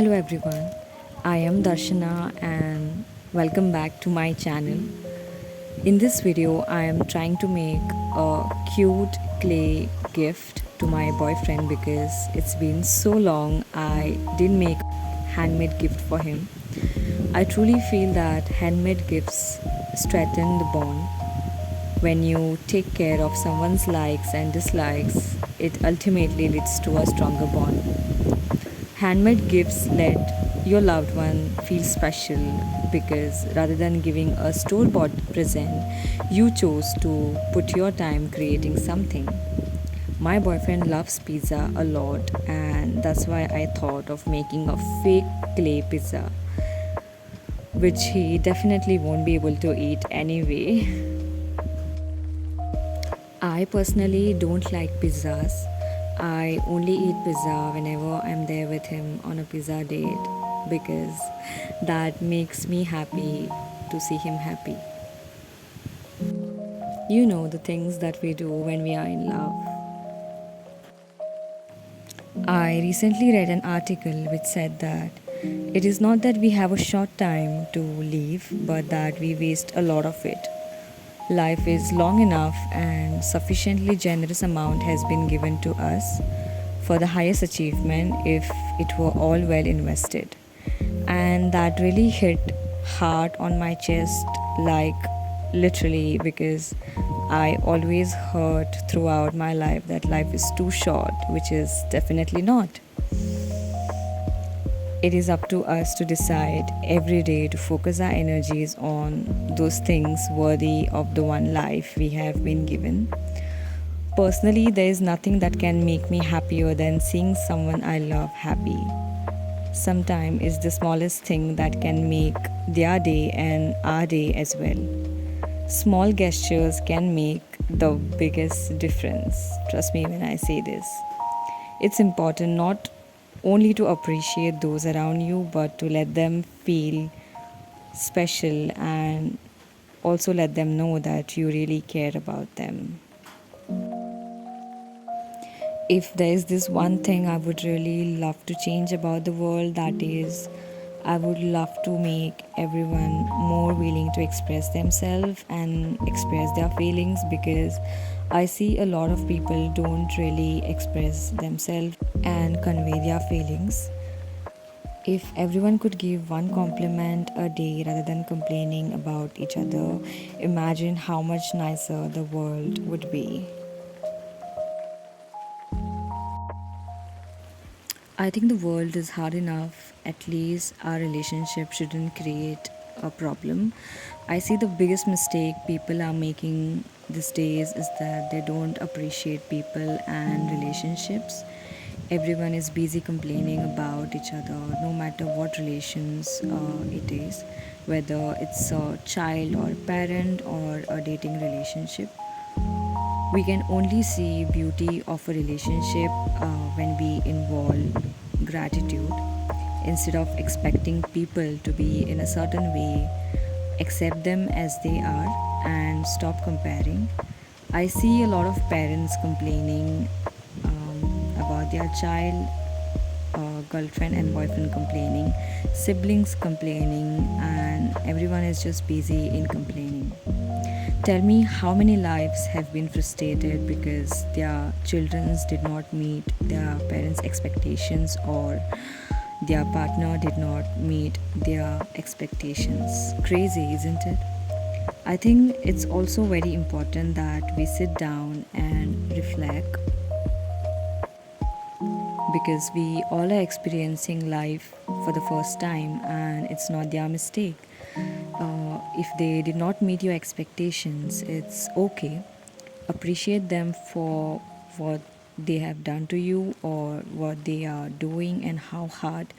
Hello everyone, I am Darshana and welcome back to my channel. In this video, I am trying to make a cute clay gift to my boyfriend because it's been so long I didn't make a handmade gift for him. I truly feel that handmade gifts strengthen the bond. When you take care of someone's likes and dislikes, it ultimately leads to a stronger bond. Handmade gifts let your loved one feel special because rather than giving a store bought present, you chose to put your time creating something. My boyfriend loves pizza a lot, and that's why I thought of making a fake clay pizza, which he definitely won't be able to eat anyway. I personally don't like pizzas. I only eat pizza whenever I'm there with him on a pizza date because that makes me happy to see him happy. You know, the things that we do when we are in love. I recently read an article which said that it is not that we have a short time to live, but that we waste a lot of it. Life is long enough and sufficiently generous amount has been given to us for the highest achievement if it were all well invested. And that really hit hard on my chest, like literally, because I always heard throughout my life that life is too short, which is definitely not. It is up to us to decide every day to focus our energies on those things worthy of the one life we have been given. Personally, there is nothing that can make me happier than seeing someone I love happy. Sometimes it's the smallest thing that can make their day and our day as well. Small gestures can make the biggest difference. Trust me when I say this. It's important not only to appreciate those around you, but to let them feel special and also let them know that you really care about them. If there is this one thing I would really love to change about the world, that is, I would love to make everyone more willing to express themselves and express their feelings because I see a lot of people don't really express themselves and convey their feelings. If everyone could give one compliment a day rather than complaining about each other, imagine how much nicer the world would be. I think the world is hard enough. At least our relationship shouldn't create a problem. I see the biggest mistake people are making these days is that they don't appreciate people and relationships. Everyone is busy complaining about each other, no matter what relations it is, whether it's a child or parent or a dating relationship. We can only see beauty of a relationship when we involve gratitude instead of expecting people to be in a certain way. Accept them as they are and stop comparing. I see a lot of parents complaining about their child, girlfriend and boyfriend complaining, siblings complaining, and everyone is just busy in complaining. Tell me how many lives have been frustrated because their children did not meet their parents' expectations or their partner did not meet their expectations. Crazy, isn't it? I think it's also very important that we sit down and reflect because we all are experiencing life for the first time and it's not their mistake. If they did not meet your expectations, it's okay. Appreciate them for what they have done to you or what they are doing and how hard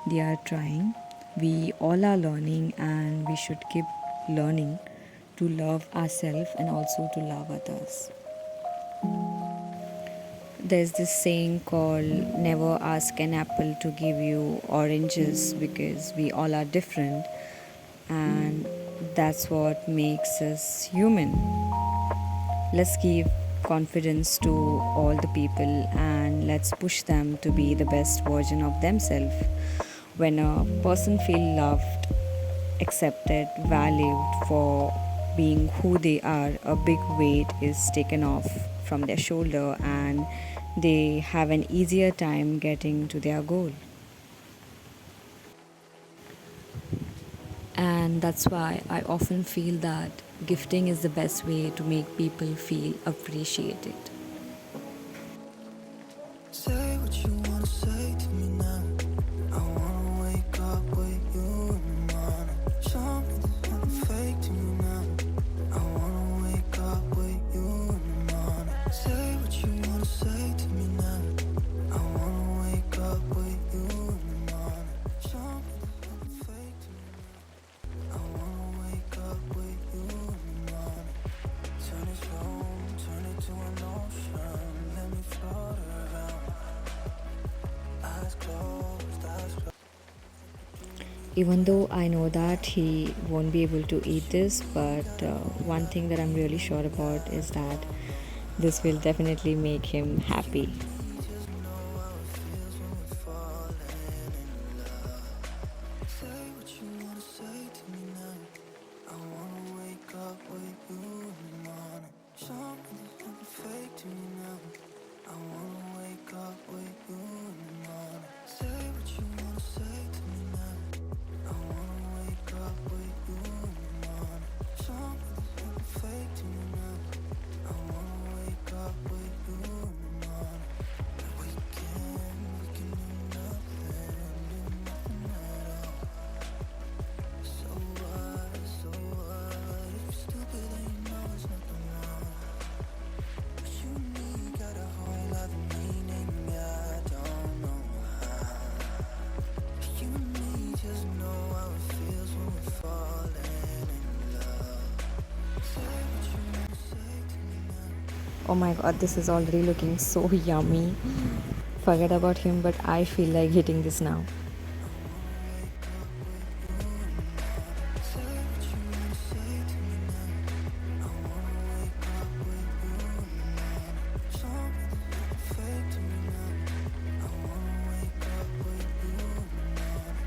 they are trying. We all are learning and we should keep learning to love ourselves and also to love others. There's this saying called never ask an apple to give you oranges because we all are different, and that's what makes us human. Let's give confidence to all the people and let's push them to be the best version of themselves. When a person feels loved, accepted, valued for being who they are, a big weight is taken off from their shoulder and they have an easier time getting to their goal. And that's why I often feel that gifting is the best way to make people feel appreciated. Say what you wanna say to me now. I wanna wake up with you in the morning. Show me there's nothing fake to me now. I wanna wake up with you in the morning. Say what you wanna say to me now. I wanna wake up with you in the morning. Show me there's nothing fake to me now. I wanna wake up with you in the morning. Turn this room, turn it to an ocean. Let me float around. Eyes closed, eyes closed. Even though I know that he won't be able to eat this, but one thing that I'm really sure about is that this will definitely make him happy. Say what you wanna say to me now. I wanna wake up with you in the morning. Show me there's nothing fake to me now. I wanna wake up with you in the morning. Say what you wanna say to me now. I wanna wake up with you in the morning. Show me there's nothing fake to me now. I wanna wake up with you in the morning. And we can do nothing at all. So what, so what? If you're stupid then you know it's nothing wrong. But you and me got a whole other meaning, I don't know how. You and me just know how it feels when we're falling in love. Say what you wanna say to me now. Oh my god, this is already looking so yummy. Forget about him, but I feel like eating this now. Say what you wanna say to me now. I wanna wake up with you in the morning. Show me there's nothing fake to me now. I wanna wake up with you in the morning.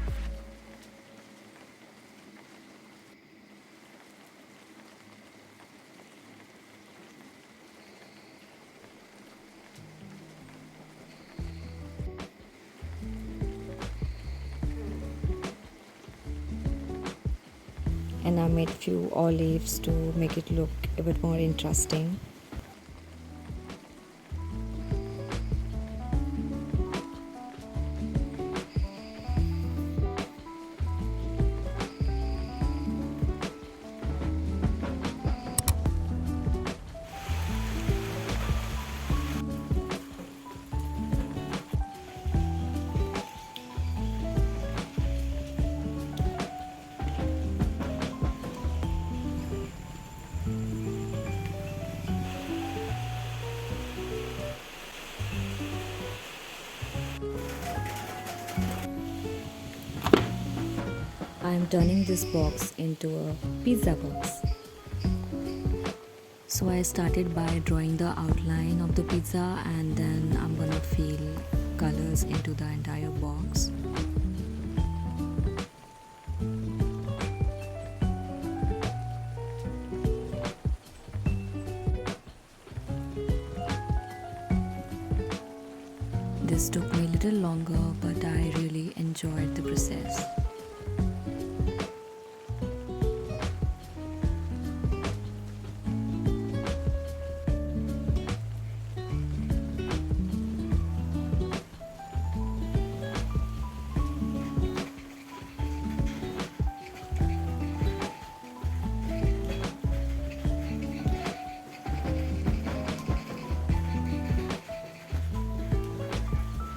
And I made few olives to make it look a bit more interesting. I am turning this box into a pizza box. So I started by drawing the outline of the pizza and then I'm gonna fill colors into the entire box. This took me a little longer, but I really enjoyed the process.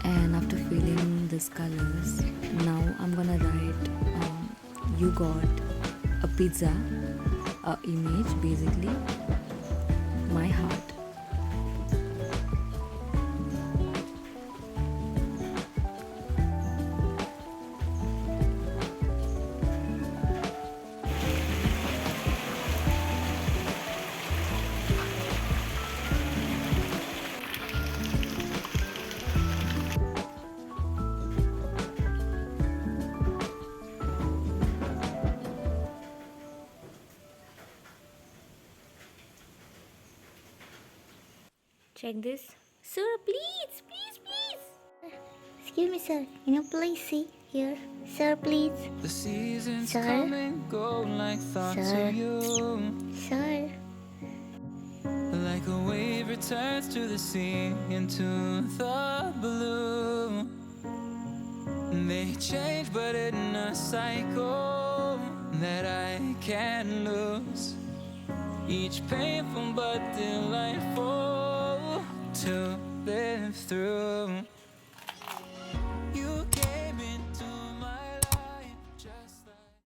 And after filling these colors, now I'm gonna write you got a pizza, a image basically, my heart. Check this. Sir, please, please, please. Excuse me, sir. Can you please see here? Sir, please. The seasons Sir? come and go like thoughts Sir? of you. Sir. Like a wave returns to the sea into the blue. They change but in a cycle that I can't lose. Each painful but delightful to live through.